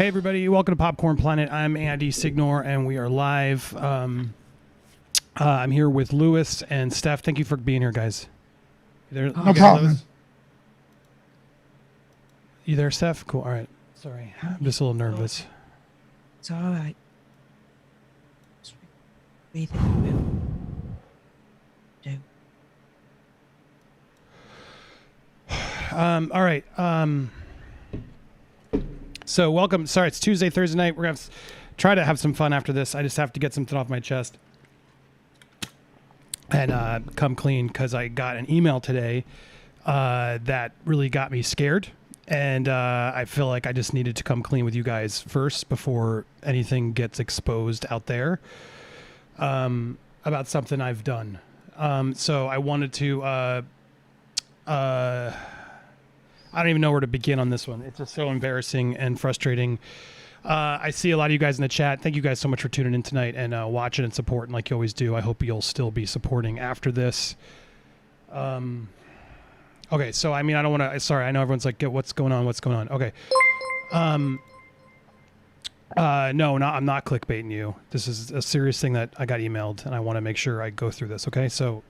Hey everybody, welcome to Popcorn Planet. I'm Andy Signore and we are live. I'm here with Lewis and Steph. Thank you for being here, guys. No problem. Lewis? You there, Steph? Cool. All right. Sorry. I'm just a little nervous. It's all right. Just breathe in. All right. So welcome. Sorry, it's Tuesday, Thursday night. We're going to try to have some fun after this. I just have to get something off my chest and come clean because I got an email today that really got me scared. And I feel like I just needed to come clean with you guys first before anything gets exposed out there about something I've done. So I wanted to... I don't even know where to begin on this one. It's just so embarrassing and frustrating. I see a lot of you guys in the chat. Thank you guys so much for tuning in tonight and watching and supporting like you always do. I hope you'll still be supporting after this. Okay, so I mean, I don't want to... Sorry, I know everyone's like, what's going on? What's going on? Okay. No, I'm not clickbaiting you. This is a serious thing that I got emailed, and I want to make sure I go through this, okay? So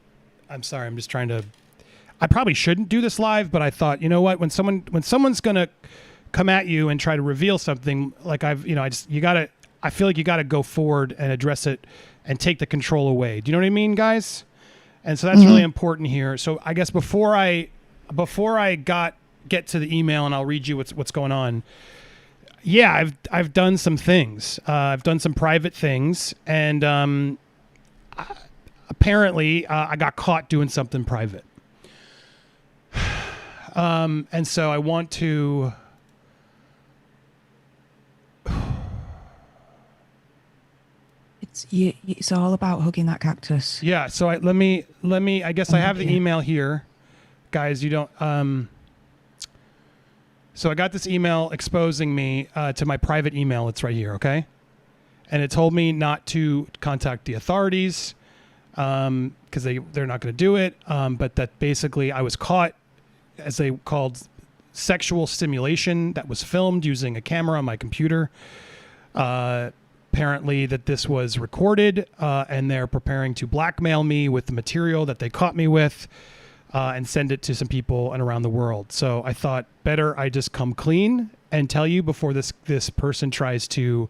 I'm sorry. I'm just trying to... I probably shouldn't do this live, but I thought, you know what? When someone's gonna come at you and try to reveal something, like I feel like you gotta go forward and address it and take the control away. Do you know what I mean, guys? And so that's really important here. So I guess before I get to the email and I'll read you what's going on. Yeah, I've done some things. I've done some private things, and apparently I got caught doing something private. And so I want to... It's all about hugging that cactus. Yeah. So let me, I guess I have the email here, guys. You don't, so I got this email exposing me, to my private email. It's right here. Okay. And it told me not to contact the authorities, cause they're not going to do it. But that basically I was caught, as they called, sexual stimulation that was filmed using a camera on my computer. Apparently that this was recorded, and they're preparing to blackmail me with the material that they caught me with, and send it to some people and around the world. So I thought better I just come clean and tell you before this person tries to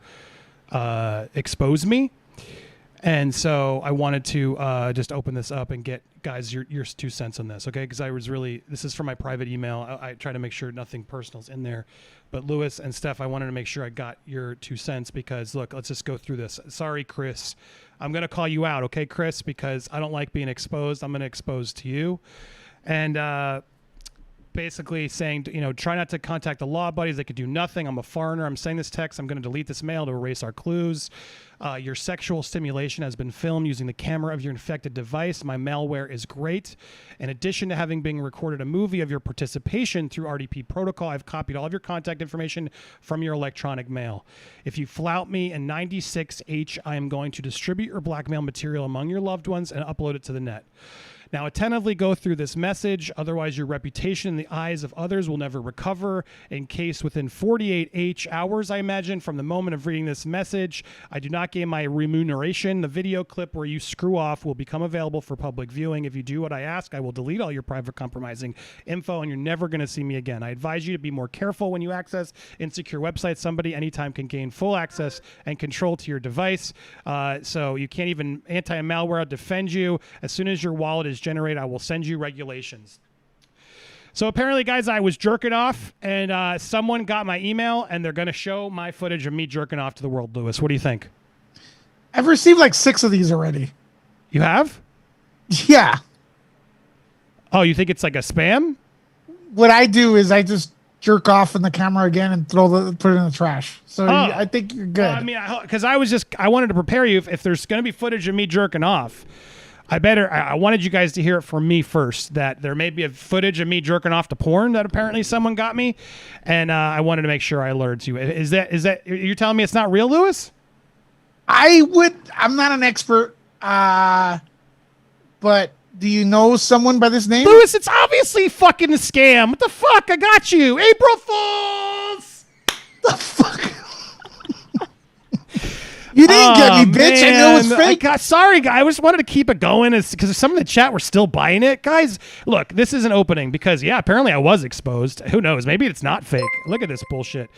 expose me. And so I wanted to just open this up and get, guys, your 2 cents on this, okay? Because this is from my private email. I try to make sure nothing personal's in there. But Lewis and Steph, I wanted to make sure I got your 2 cents because, look, let's just go through this. Sorry, Chris. I'm going to call you out, okay, Chris? Because I don't like being exposed. I'm going to expose to you. And basically saying, try not to contact the law buddies. They could do nothing. I'm a foreigner. I'm saying this text. I'm going to delete this mail to erase our clues. Your sexual stimulation has been filmed using the camera of your infected device. My malware is great. In addition to having been recorded a movie of your participation through RDP protocol, I've copied all of your contact information from your electronic mail. If you flout me in 96H, I am going to distribute your blackmail material among your loved ones and upload it to the net. Now, attentively go through this message. Otherwise, your reputation in the eyes of others will never recover. In case within 48 hours, I imagine, from the moment of reading this message, I do not gain my remuneration. The video clip where you screw off will become available for public viewing. If you do what I ask, I will delete all your private compromising info, and you're never going to see me again. I advise you to be more careful when you access insecure websites. Somebody anytime can gain full access and control to your device. So you can't even anti-malware defend you. As soon as your wallet is generated, I will send you regulations. So apparently, guys, I was jerking off, and someone got my email, and they're going to show my footage of me jerking off to the world. Lewis, what do you think? I've received like 6 of these already. You have? Yeah. Oh, you think it's like a spam? What I do is I just jerk off in the camera again and put it in the trash. So I think you're good. Well, I mean, because I wanted to prepare you if there's going to be footage of me jerking off. I wanted you guys to hear it from me first, that there may be a footage of me jerking off to porn that apparently someone got me, and I wanted to make sure I alerted you. Is that you're telling me it's not real, Lewis? I'm not an expert, but do you know someone by this name? Lewis, it's obviously fucking a scam. What the fuck? I got you. April Fools! The fuck? You didn't get me, bitch. I knew it was fake. Sorry, guy. I just wanted to keep it going because some in the chat were still buying it. Guys, look, this is an opening because, yeah, apparently I was exposed. Who knows? Maybe it's not fake. Look at this bullshit.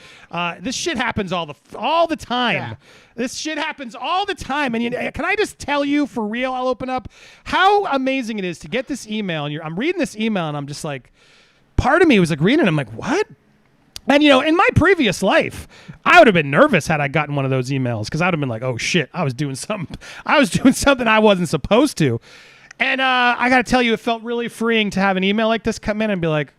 This shit happens all the time. Yeah. This shit happens all the time. And can I just tell you for real, I'll open up, how amazing it is to get this email. And I'm reading this email and I'm just like, part of me was like reading it. I'm like, what? And, in my previous life, I would have been nervous had I gotten one of those emails because I would have been like, oh, shit, I was doing something I wasn't supposed to. And I got to tell you, it felt really freeing to have an email like this come in and be like,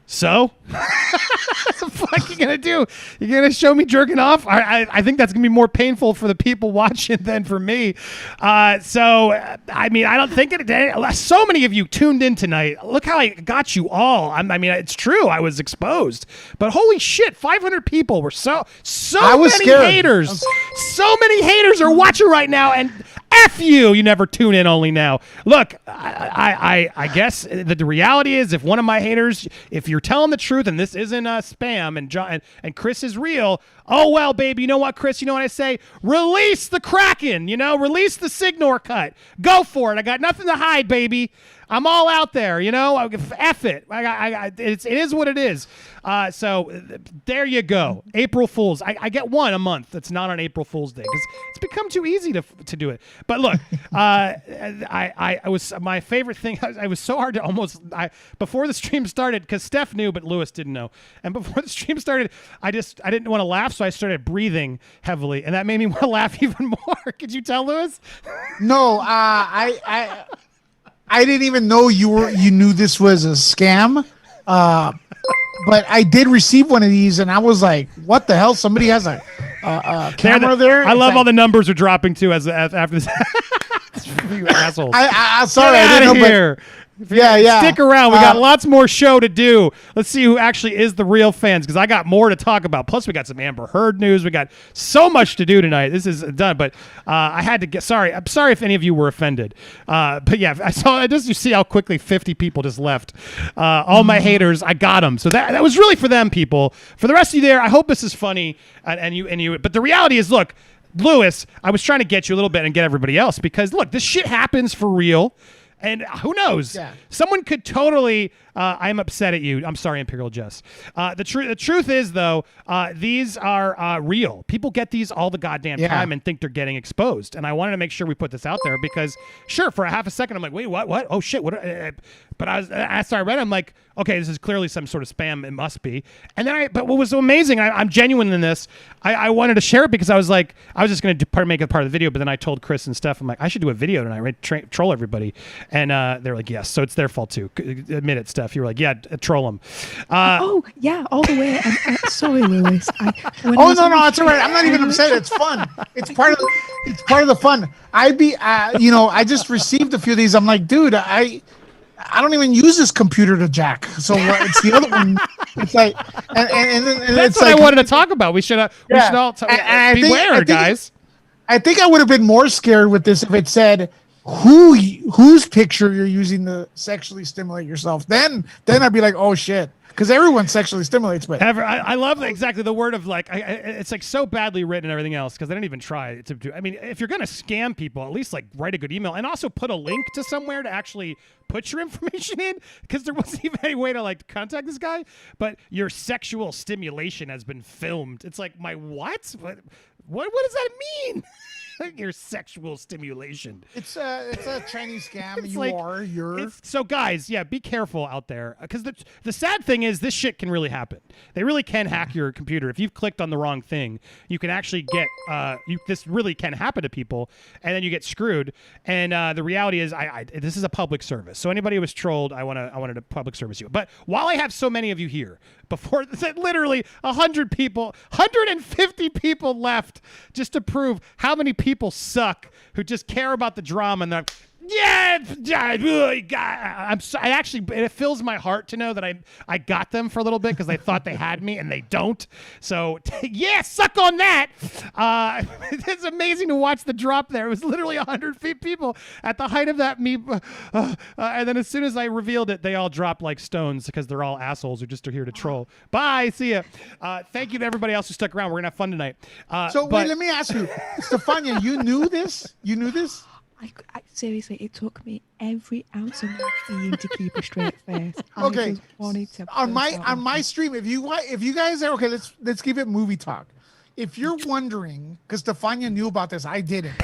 so? What the fuck you going to do? You going to show me jerking off? I think that's going to be more painful for the people watching than for me. I don't think so many of you tuned in tonight. Look how I got you all. It's true. I was exposed. But holy shit, 500 people were so many scared. Haters. So many haters are watching right now. And F you. You never tune in only now. Look, I guess the reality is if one of my haters, if you're telling the truth and this isn't spam and John and Chris is real, oh well, baby, you know what, Chris? You know what I say? Release the Kraken, release the Signore cut. Go for it. I got nothing to hide, baby. I'm all out there, F it. It is what it is. So there you go. April Fools. I get one a month that's not on April Fool's Day because it's become too easy to do it. But look, I was my favorite thing. I was so hard to before the stream started because Steph knew, but Lewis didn't know. And before the stream started, I didn't want to laugh, so I started breathing heavily, and that made me want to laugh even more. Could you tell, Lewis? No, I didn't even know you knew this was a scam. But I did receive one of these, and I was like, "What the hell? Somebody has a camera there." I love all the numbers are dropping too as after this. You assholes! I'm sorry, Get I didn't out of know. here. Yeah. Stick around. We got lots more show to do. Let's see who actually is the real fans because I got more to talk about. Plus, we got some Amber Heard news. We got so much to do tonight. This is done, but I had to get. Sorry, I'm sorry if any of you were offended. But yeah, you see how quickly 50 people just left. All my haters, I got them. So that was really for them, people. For the rest of you there, I hope this is funny and you. But the reality is, look, Lewis, I was trying to get you a little bit and get everybody else because look, this shit happens for real. And who knows? Yeah. Someone could totally. I'm upset at you. I'm sorry, Imperial Jess. The truth is, though, these are real. People get these all the goddamn time and think they're getting exposed. And I wanted to make sure we put this out there because, sure, for a half a second, I'm like, wait, what? Oh shit, what? But after I read it, I'm like, okay, this is clearly some sort of spam. It must be. And then but what was so amazing? I'm genuine in this. I wanted to share it because I was like, I was just going to make it part of the video. But then I told Chris and Steph, I'm like, I should do a video tonight, right? Troll everybody. And they're like, yes. So it's their fault too. Admit it, Steph. You were like, yeah, troll them. Oh yeah, all the way. Sorry, Lewis. No, it's all right. I'm not even upset. It's fun. It's part of the fun. I just received a few of these. I'm like, dude, I don't even use this computer to jack. So it's the other one. It's like, and that's it's what like, I wanted to talk about. We should all beware, guys. I think I would have been more scared with this if it said whose picture you're using to sexually stimulate yourself. Then I'd be like, oh shit, because everyone sexually stimulates. But I love exactly the word of like it's like so badly written and everything else because they didn't even try to do. I mean, if you're gonna scam people, at least like write a good email and also put a link to somewhere to actually put your information in because there wasn't even any way to like contact this guy. But your sexual stimulation has been filmed. It's like my what? What does that mean? Your sexual stimulation. It's a Chinese scam. So guys, yeah, be careful out there because the sad thing is this shit can really happen. They really can hack your computer. If you've clicked on the wrong thing, you can actually get this really can happen to people, and then you get screwed. And the reality is, this is a public service. So anybody who was trolled, I wanted to public service you. But while I have so many of you here, before literally 100 people, 150 people left just to prove how many people suck who just care about the drama and they're I actually, it fills my heart to know that I got them for a little bit because they thought they had me and they don't. So yeah, suck on that. It's amazing to watch the drop there. It was literally 100 people at the height of that meme. And then as soon as I revealed it, they all dropped like stones because they're all assholes who just are here to troll. Bye. See ya. Thank you to everybody else who stuck around. We're gonna have fun tonight. Wait, let me ask you, Stefania, you knew this? You knew this? I seriously, it took me every ounce of my being to keep a straight face. Okay. I just wanted to On my stream, if you guys are okay, let's give it movie talk. If you're wondering, because Stefania knew about this, I didn't.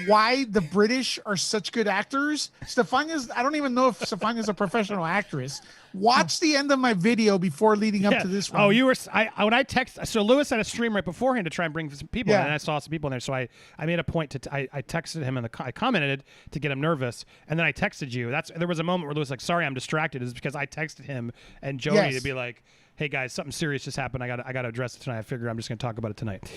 Why the British are such good actors? I don't even know if Stefania's a professional actress. Watch the end of my video before leading up to this one. Oh, when I text, so Lewis had a stream right beforehand to try and bring some people in, and I saw some people in there. So I made a point to, I texted him and I commented to get him nervous. And then I texted you. There was a moment where Lewis was like, sorry, I'm distracted. It's because I texted him and Jody to be like, hey guys, something serious just happened. I got to address it tonight. I figure I'm just going to talk about it tonight.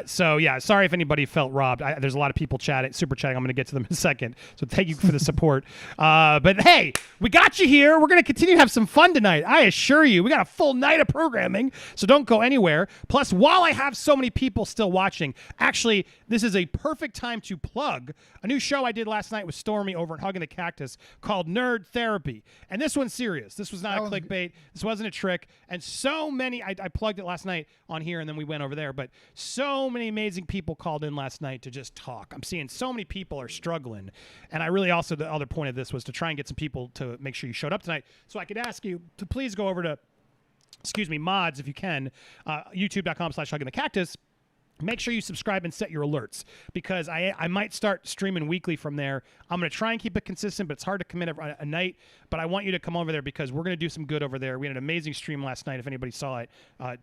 So yeah, sorry if anybody felt robbed. There's a lot of people super chatting. I'm going to get to them in a second. So thank you for the support. But hey, we got you here. We're going to continue to have some fun tonight. I assure you, we got a full night of programming. So don't go anywhere. Plus, while I have so many people still watching, actually, this is a perfect time to plug a new show I did last night with Stormy over at Hugging the Cactus called Nerd Therapy. And this one's serious. This was not a clickbait. This wasn't a trick. And so many, I plugged it last night on here and then we went over there, but so many amazing people called in last night to just talk. I'm seeing so many people are struggling. And I really also, the other point of this was to try and get some people to make sure you showed up tonight. So I could ask you to please go over to, mods if you can, youtube.com/huggingthecactus. Make sure you subscribe and set your alerts because I might start streaming weekly from there. I'm going to try and keep it consistent, but it's hard to commit a night. But I want you to come over there because we're going to do some good over there. We had an amazing stream last night. If anybody saw it,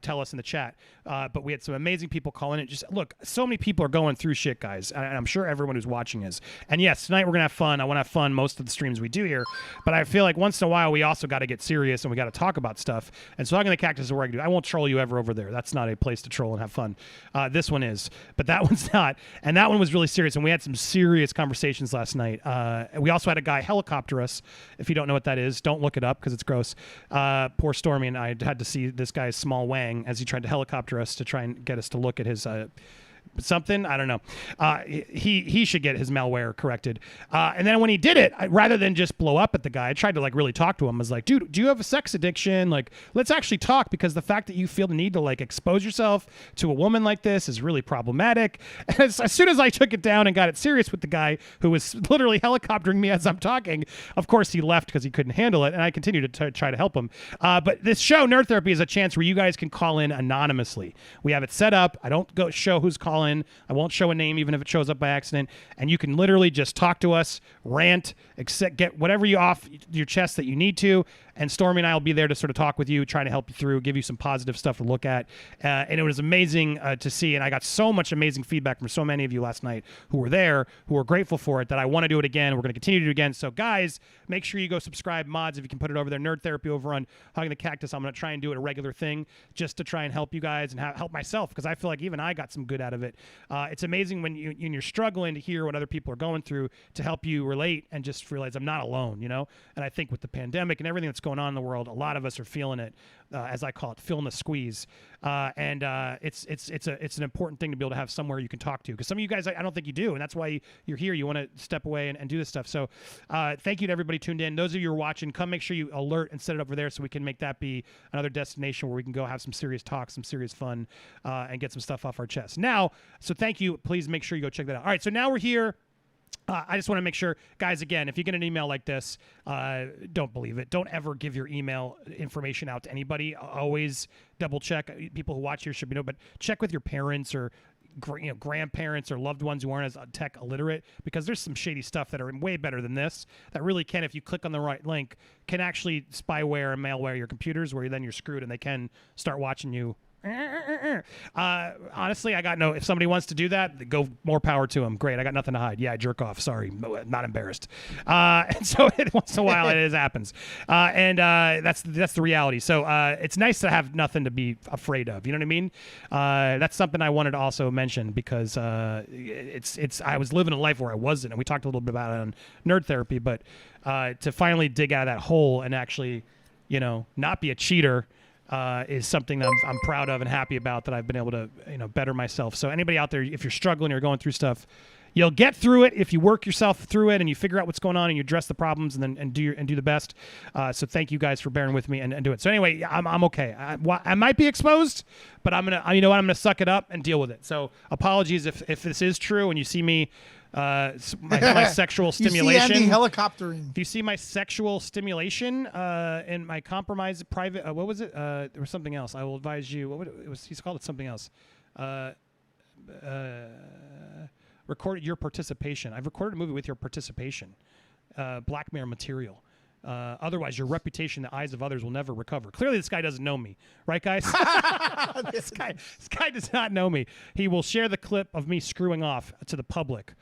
tell us in the chat. But we had some amazing people calling it. Just look, so many people are going through shit, guys. And I'm sure everyone who's watching is. And yes, tonight we're going to have fun. I want to have fun most of the streams we do here. But I feel like once in a while we also got to get serious and we got to talk about stuff. And so Hugging the Cactus is where I can do. I won't troll you ever over there. That's not a place to troll and have fun. This one is. But that one's not. And that one was really serious. And we had some serious conversations last night. We also had a guy helicopter us. If you don't know what that is, don't look it up because it's gross. Poor Stormy and I had to see this guy's small wang as he tried to helicopter us to try and get us to look at his something. I don't know. He should get his malware corrected. And then when he did it, rather than just blow up at the guy, I tried to like really talk to him. I was like, dude, do you have a sex addiction? Like, let's actually talk because the fact that you feel the need to like expose yourself to a woman like this is really problematic. And as soon as I took it down and got it serious with the guy who was literally helicoptering me as I'm talking, of course he left because he couldn't handle it. And I continued to try to help him. But this show, Nerd Therapy, is a chance where you guys can call in anonymously. We have it set up. I don't go show who's calling. I won't show a name even if it shows up by accident. And you can literally just talk to us, rant, get whatever you off your chest that you need to. And Stormy and I will be there to sort of talk with you, try to help you through, give you some positive stuff to look at. And it was amazing to see. And I got so much amazing feedback from so many of you last night who were there, who were grateful for it, that I want to do it again. We're going to continue to do it again. So guys, make sure you go subscribe. Mods, if you can put it over there. Nerd Therapy over on Hugging the Cactus. I'm going to try and do it a regular thing just to try and help you guys and help myself because I feel like even I got some good out of it. It's amazing when you're struggling to hear what other people are going through to help you relate and just realize I'm not alone, you know? And I think with the pandemic and everything that's going on in the world, a lot of us are feeling it, as I call it, feeling the squeeze. It's an important thing to be able to have somewhere you can talk to because some of you guys, I don't think you do. And that's why you're here. You want to step away and do this stuff. So thank you to everybody tuned in. Those of you who are watching, come make sure you alert and set it over there so we can make that be another destination where we can go have some serious talk, some serious fun, and get some stuff off our chest. Now, so thank you. Please make sure you go check that out. All right, so now we're here. I just want to make sure, guys, again, if you get an email like this, don't believe it. Don't ever give your email information out to anybody. Always double check. People who watch here should be know, but check with your parents or grandparents or loved ones who aren't as tech illiterate because there's some shady stuff that are way better than this that really can, if you click on the right link, can actually spyware and malware your computers where then you're screwed and they can start watching you Honestly, I got no. If somebody wants to do that, go more power to them. Great, I got nothing to hide. Yeah, I jerk off. Sorry, not embarrassed. And so once in a while it happens, and that's the reality. So it's nice to have nothing to be afraid of. You know what I mean? That's something I wanted to also mention because it's I was living a life where I wasn't, and we talked a little bit about it on Nerd Therapy, but to finally dig out of that hole and actually, not be a cheater. Is something that I'm proud of and happy about, that I've been able to better myself. So anybody out there, if you're struggling or going through stuff, you'll get through it if you work yourself through it and you figure out what's going on and you address the problems and do the best. So thank you guys for bearing with me and do it. So anyway, I'm okay. I might be exposed, but I'm gonna suck it up and deal with it. So apologies if this is true and you see me. My sexual stimulation. You see Andy helicoptering. If you see my sexual stimulation and my compromised private, what was it? There was something else. I will advise you. He's called it something else. Recorded your participation. I've recorded a movie with your participation. Blackmail material. Otherwise, your reputation in the eyes of others will never recover. Clearly, this guy doesn't know me. Right, guys? This guy does not know me. He will share the clip of me screwing off to the public.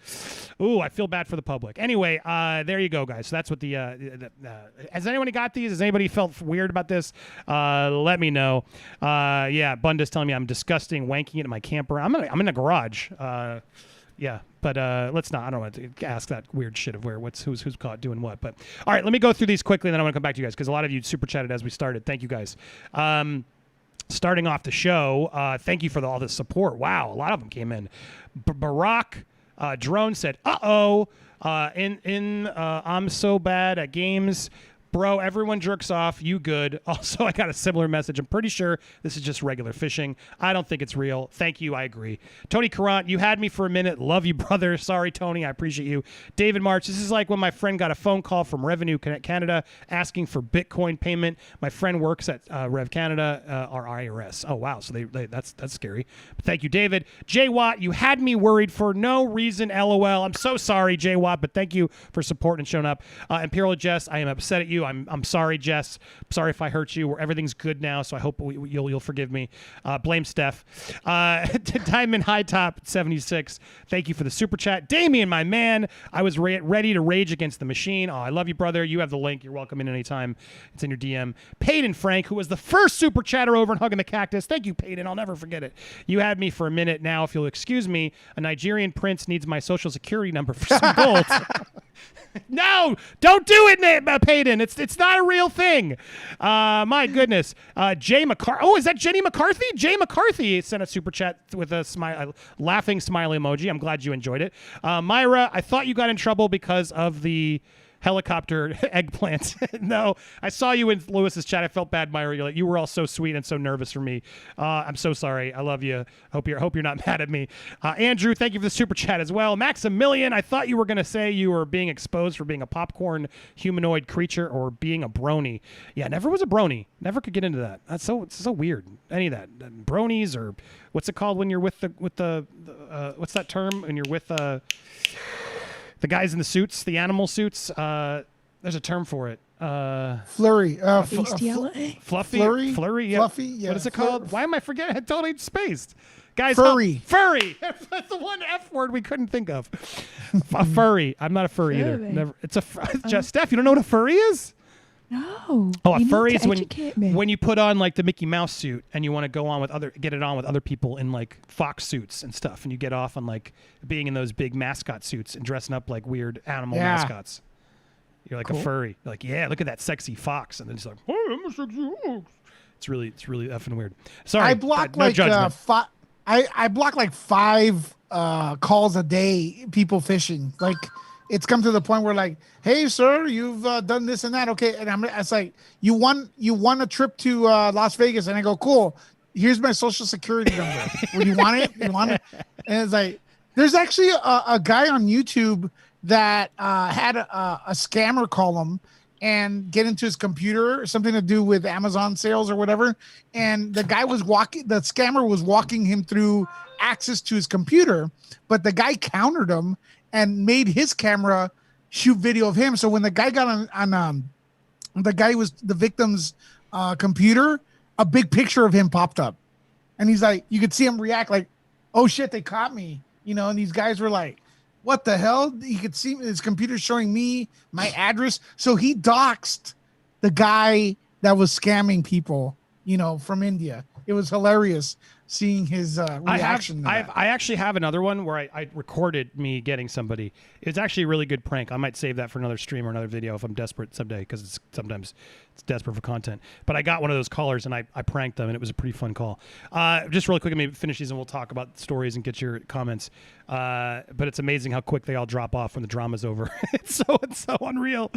Ooh, I feel bad for the public. Anyway, there you go, guys. So that's what has anybody got these? Has anybody felt weird about this? Let me know. Yeah, Bunda's telling me I'm disgusting, wanking it in my camper. I'm in a garage. Yeah, but let's not. I don't want to ask that weird shit of who's caught doing what. But all right, let me go through these quickly, and then I want to come back to you guys because a lot of you super chatted as we started. Thank you guys. Starting off the show, thank you for all the support. Wow, a lot of them came in. Barack Drone said, "Uh-oh, I'm so bad at games." Bro, everyone jerks off. You good. Also, I got a similar message. I'm pretty sure this is just regular phishing. I don't think it's real. Thank you. I agree. Tony Carant, you had me for a minute. Love you, brother. Sorry, Tony. I appreciate you. David March, this is like when my friend got a phone call from Revenue Canada asking for Bitcoin payment. My friend works at Rev Canada or IRS. Oh, wow. So that's scary. But thank you, David. Jay Watt, you had me worried for no reason. LOL. I'm so sorry, Jay Watt, but thank you for supporting and showing up. Imperial Jess, I am upset at you. I'm sorry, Jess. Sorry if I hurt you. Everything's good now, so I hope you'll forgive me. Blame Steph. Diamond High Top 76. Thank you for the super chat. Damien, my man. I was ready to rage against the machine. Oh, I love you, brother. You have the link. You're welcome in anytime. It's in your DM. Peyton Frank, who was the first super chatter over and hugging the cactus. Thank you, Peyton. I'll never forget it. You had me for a minute. Now, if you'll excuse me, a Nigerian prince needs my social security number for some gold. No, don't do it, Peyton. It's not a real thing. My goodness. Jay McCarthy. Oh, is that Jenny McCarthy? Jay McCarthy sent a super chat with a laughing smiley emoji. I'm glad you enjoyed it. Myra, I thought you got in trouble because of the helicopter eggplant. No, I saw you in Lewis's chat. I felt bad, Myra. You were all so sweet and so nervous for me. I'm so sorry. I love you. Hope you're not mad at me. Andrew, thank you for the super chat as well. Maximilian, I thought you were going to say you were being exposed for being a popcorn humanoid creature or being a brony. Yeah, never was a brony. Never could get into that. It's so weird. Any of that. Bronies, or what's it called when you're with the what's that term when you're with the guys in the suits, the animal suits, there's a term for it. Flurry. Bestiality? Fluffy? Flurry? Flurry? Yeah. Fluffy? Yeah. What is it called? Why am I forgetting? I totally spaced. Guys, furry. Furry. That's the one F word we couldn't think of. A furry. I'm not a furry either. Never. It's just Steph, you don't know what a furry is? No. Oh, a you furry need is to educate me. when you put on like the Mickey Mouse suit and you want to go on get it on with other people in like fox suits and stuff, and you get off on like being in those big mascot suits and dressing up like weird animal mascots. You're like a furry. You're like, yeah, look at that sexy fox, and then it's like, oh, I'm a sexy fox. It's really effing weird. Sorry, I block no judgment. I block like 5 calls a day. People fishing, like. It's come to the point where like, hey, sir, you've done this and that. Okay. And it's like, you won a trip to Las Vegas. And I go, cool. Here's my social security number. Would you want it? You want it? And it's like, there's actually a guy on YouTube that had a scammer call him and get into his computer, something to do with Amazon sales or whatever. And the scammer was walking him through access to his computer, but the guy countered him and made his camera shoot video of him. So when the guy got on the guy was the victim's computer, a big picture of him popped up. and he's like, you could see him react like, oh shit, they caught me, you know. And these guys were like, what the hell? He could see his computer showing me my address. So he doxed the guy that was scamming people, you know, from India. It was hilarious seeing his reaction. I actually have another one where I recorded me getting somebody. It's actually a really good prank. I might save that for another stream or another video if I'm desperate someday, because sometimes it's desperate for content. But I got one of those callers and I pranked them, and it was a pretty fun call. Just really quick, let me finish these and we'll talk about stories and get your comments. But it's amazing how quick they all drop off when the drama's over. it's so unreal.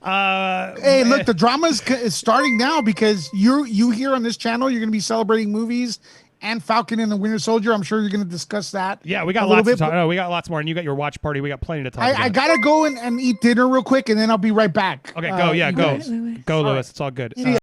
Hey, look, the drama is starting now, because you here on this channel, you're going to be celebrating movies and Falcon and the Winter Soldier. I'm sure you're going to discuss that. Yeah, we got lots to talk. Oh, we got lots more, and you got your watch party. We got plenty to talk about. I gotta go and eat dinner real quick, and then I'll be right back. Okay, go. Yeah, go. Wait. Go, Lewis. It's all good.